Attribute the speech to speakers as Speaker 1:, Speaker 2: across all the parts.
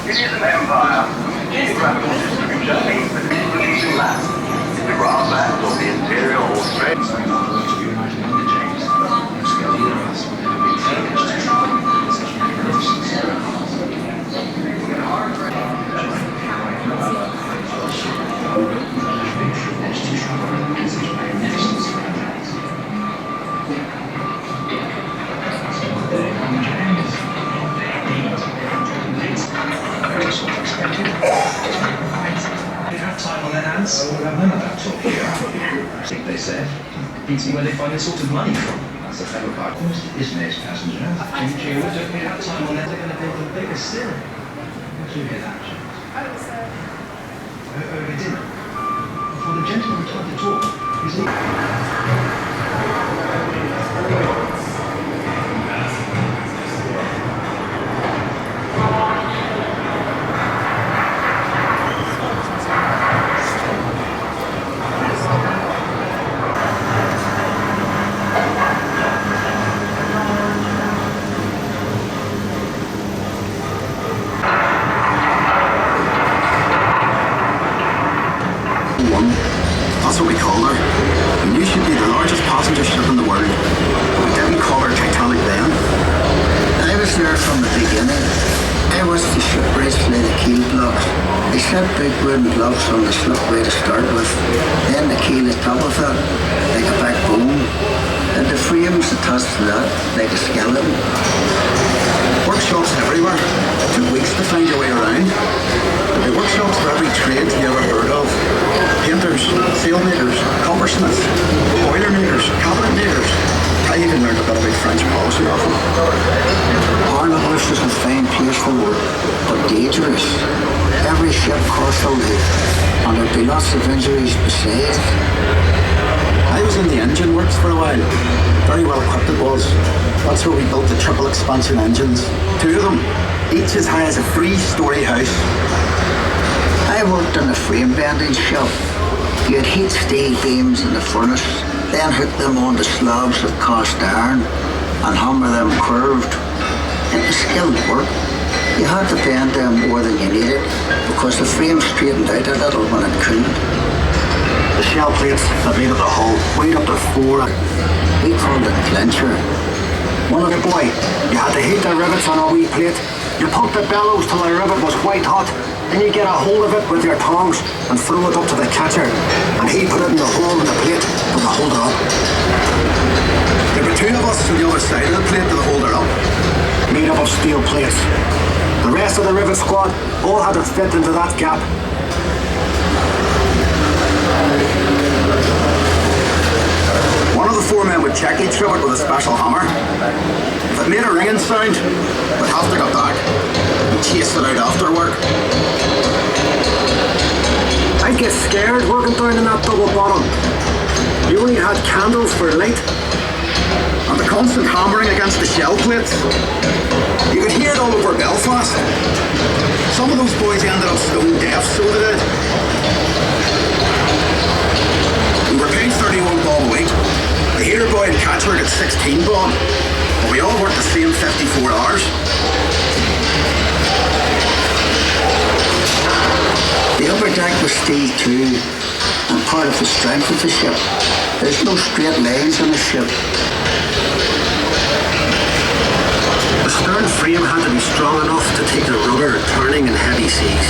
Speaker 1: It is an empire. Geographical distribution means that it is producing land. The grasslands or the interior or straight.
Speaker 2: They said, see where they find this sort of money from. That's the clever part. Isn't it, passenger? Jim, don't we have time on that? They're going to build them bigger still. How did you hear that? Over dinner. Before the gentleman tried to talk, is he?
Speaker 3: That's what we called her. We knew she'd be the largest passenger ship in the world, but we didn't call her Titanic then.
Speaker 4: I was there from the beginning. I watched the ship race lay the keel blocks. They set big wooden blocks on the slipway to start with, then the keel atop of it, like a backbone, and the frames attached to that, like a skeleton.
Speaker 3: Workshops everywhere. It took weeks to find your way around. The workshops for every trade you ever heard of. Painters, sailmakers, coppersmiths, boilermakers, cabinet makers. I even learned a bit about French policy off them.
Speaker 4: Parliament House was a fine place for work, but dangerous. Every ship cost a life, and there'd be lots of injuries besides.
Speaker 3: I was in the engine works for a while. Very well equipped it was. That's where we built the triple expansion engines. 2 of them, each as high as a 3-story house.
Speaker 4: I worked in a frame bending shop. You'd heat steel beams in the furnace, then hook them onto slabs of cast iron and hammer them curved. It was skilled work. You had to bend them more than you needed because the frame straightened out a little when it couldn't.
Speaker 3: The shell plates that made up the hull weighed up to 4.
Speaker 4: We called it clincher.
Speaker 3: One of the boy, you had to heat the rivets on a wee plate. You poked the bellows till the rivet was white hot. Then you get a hold of it with your tongs and throw it up to the catcher. And he put it in the hole in the plate with the holder up. There were 2 of us on the other side of the plate with the holder up. Made up of steel plates. The rest of the rivet squad all had to fit into that gap. One of the 4 men would check each rivet with a special hammer. If it made a ringing sound, we'd have to go back and chase it out after work. I'd get scared working down in that double bottom. You only had candles for light. And the constant hammering against the shell plates. You could hear it all over Belfast. Some of those boys ended up stone deaf, so they did. We were paid 31 bob a week. The heater boy and catcher got 16 bob. But we all worked the same 54 hours.
Speaker 4: The upper deck was steel too, and part of the strength of the ship. There's no straight lines on the ship.
Speaker 3: The stern frame had to be strong enough to take the rudder turning in heavy seas.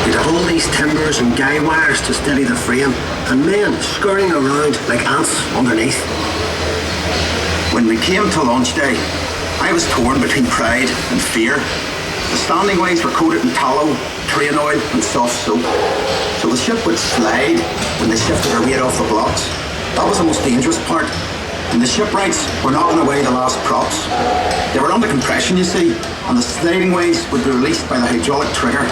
Speaker 3: You'd have all these timbers and guy wires to steady the frame, and men scurrying around like ants underneath. When we came to launch day, I was torn between pride and fear. The standing ways were coated in tallow, train oil and soft soap, so the ship would slide when they shifted her weight off the blocks. That was the most dangerous part. And the shipwrights were knocking away the last props. They were under compression, you see, and the sliding ways would be released by the hydraulic trigger.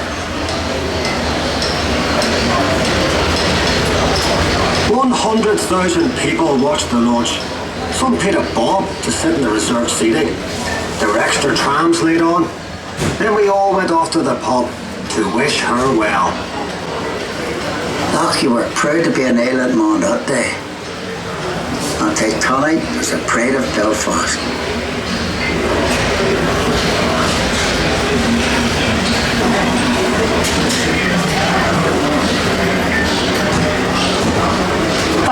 Speaker 3: 100,000 people watched the launch. Some paid a bob to sit in the reserved seating. There were extra trams laid on. Then we all went off to the pub to wish her well.
Speaker 4: Ach, you were proud to be an island man that day. And Titanic was the pride of Belfast.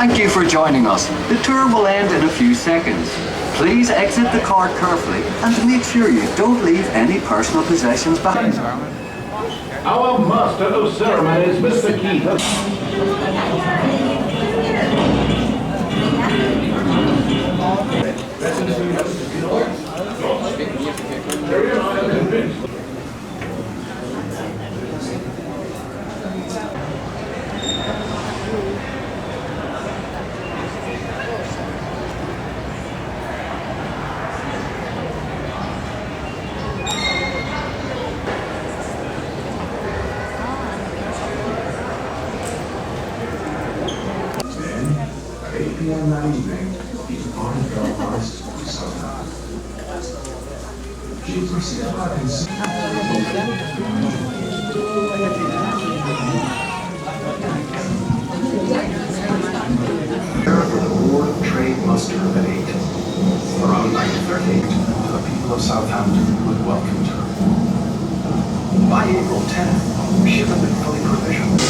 Speaker 5: Thank you for joining us. The tour will end in a few seconds. Please exit the car carefully and make sure you don't leave any personal possessions behind.
Speaker 6: Our master of ceremonies, Mr. Keith.
Speaker 7: At 8 p.m. that evening, he departed Belfast for Southampton. She was received by for the Lord Trade Muster at 8. Around 9:30, the people of Southampton had welcomed her. By April 10th, the ship had been fully provisioned.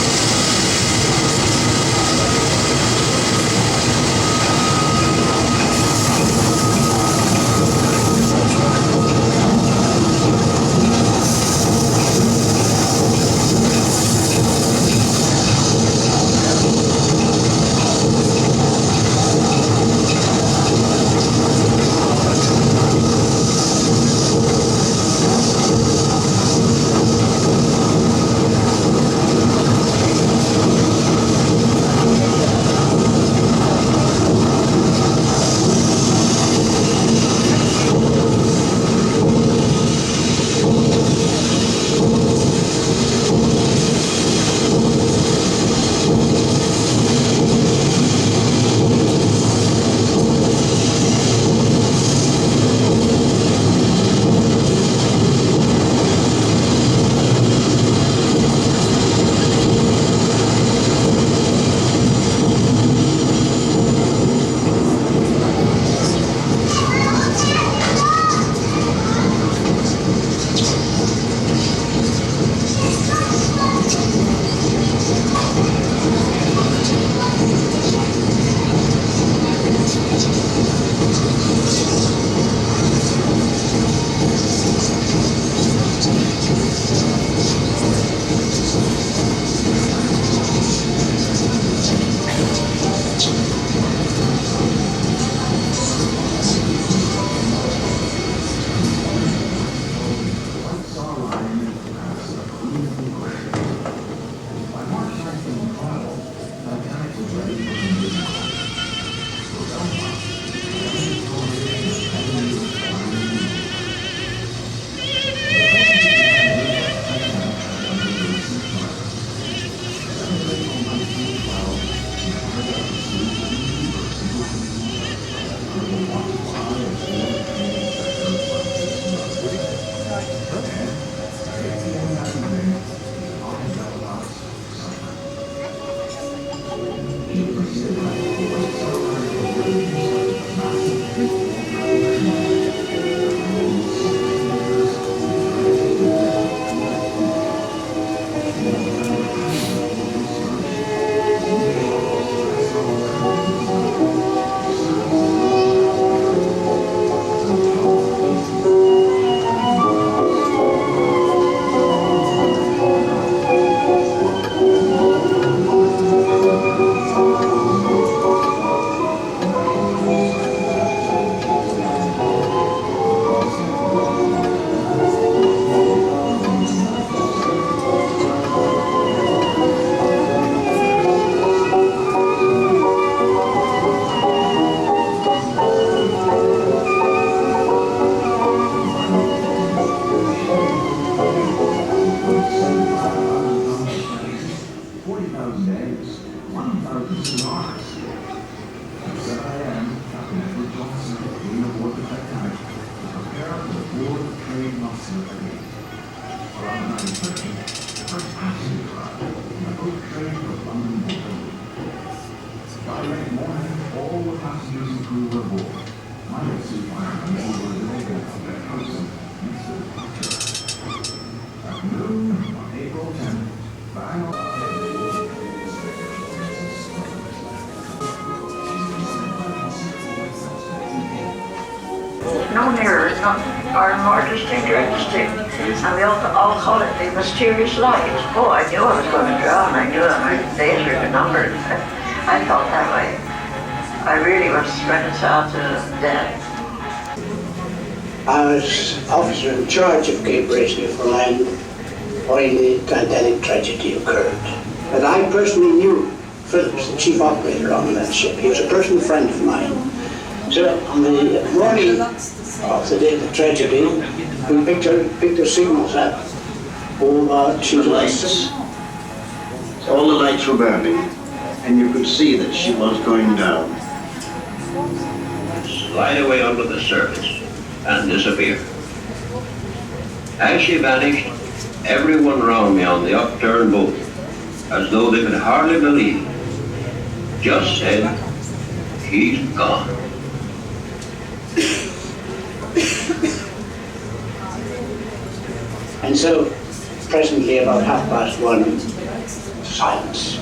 Speaker 8: no nearer, or more distinct or indistinct. And we all call it the mysterious light. Oh, I knew I was going to drown. I knew my days were numbered. I felt that way. I really was reconciled to death.
Speaker 9: I was officer in charge of Cape Race, Newfoundland when the Titanic tragedy occurred. But I personally knew Phillips, the chief operator on that ship. He was a personal friend of mine. So on the morning of the day of the tragedy, we picked her signals up.
Speaker 3: The lights. All the lights were burning, and you could see that she was going down.
Speaker 10: Slide away under the surface and disappear. As she vanished, everyone round me on the upturned boat, as though they could hardly believe, just said, "He's gone."
Speaker 9: And so, presently about 1:30, silence.